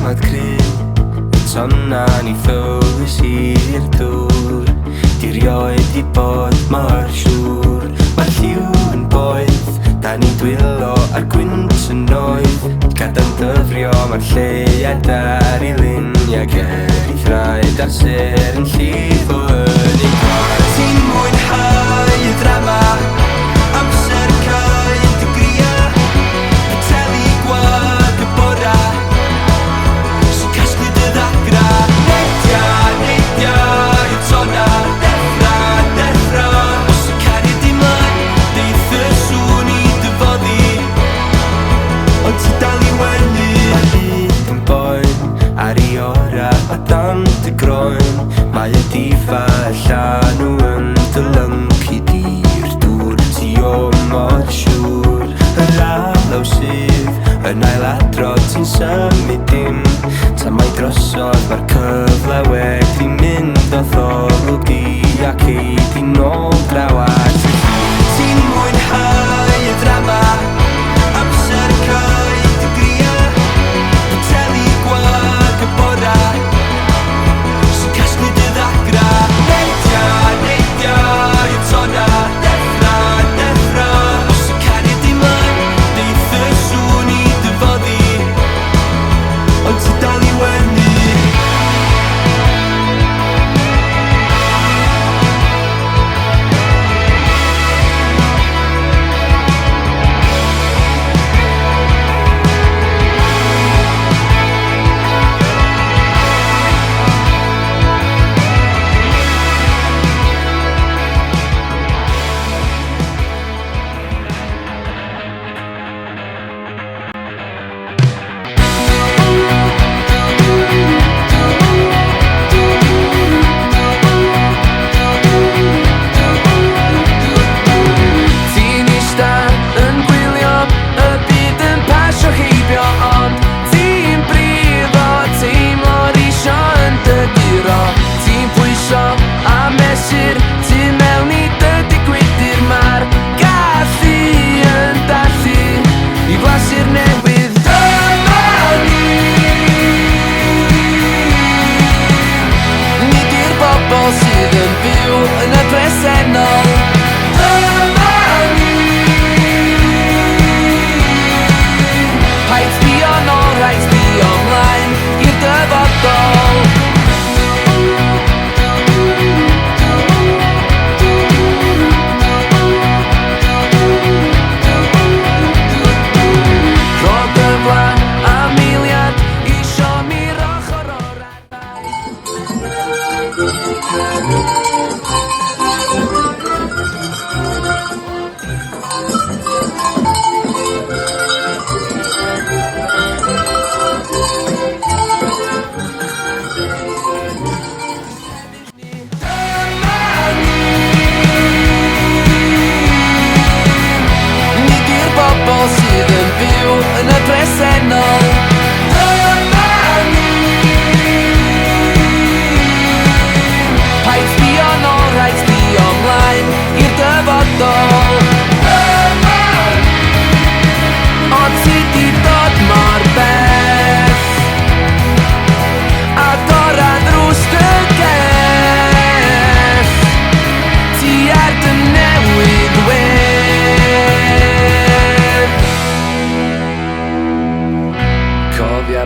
Cyfnod cry yn tonna'n I ffywys i'r dŵr Di rioed I bod mor siŵr Mae'r lliw yn boeth Da ni dwylo ar gwynt yn oedd Gada'n dyfrio mae'r lleiad ar I luniau ger I thraed ar ser yn llif o yn ein gwaith Ti'n mwynhau y ddrama Amser cael dy gria Y teli gwag y bora Sy'n casglu dy ddagra Neidia y tona Deffra Os y cariad I mlaen Deith y sŵn I dyfoddi Ond ti dal I wenu Mae byd yn boen Ar I ora o dan dy groen Mae y difa allan nhw yn dy lyncu di'r dŵr Ti o mor siŵr Yr alaw sydd yn ailadro ti'n symud dim Tan mae drosodd mae'r cyfle wedi mynd o ddolwg I ac eid I nôl draw at y llun Ti'n mwynhau y ddrama Amser cael dy gria Y teli gwag y bora Sy'n casglu dy ddagra Neidia y tona Deffra Os y cariad I mlaen Deith y sŵn I dyfoddi Ond ti dal I wenu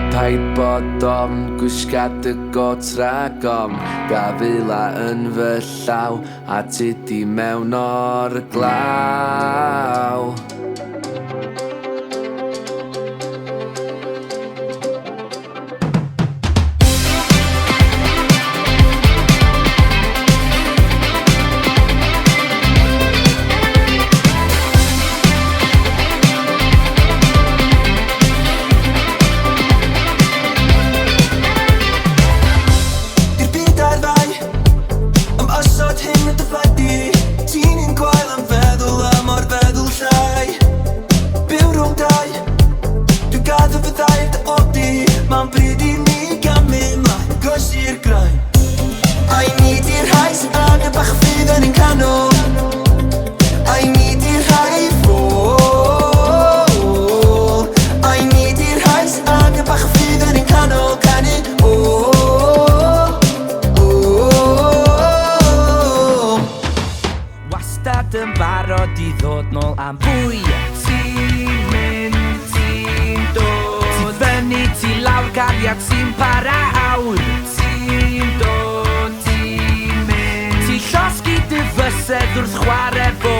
Paid bod ofn gwisgad y got ragom Gafela yn fy llaw A ti di mewn o'r glaw Ti'n un gwael am feddwl am o'r feddwl llai cariad yn barod I ddod nôl am fwy. Ti'n mynd, ti'n dod, ti fyny, ti lawr, cariad sy'n para awr. Ti'n dod, ti'n mynd, ti llosgi dy fysedd wrth chwarae fo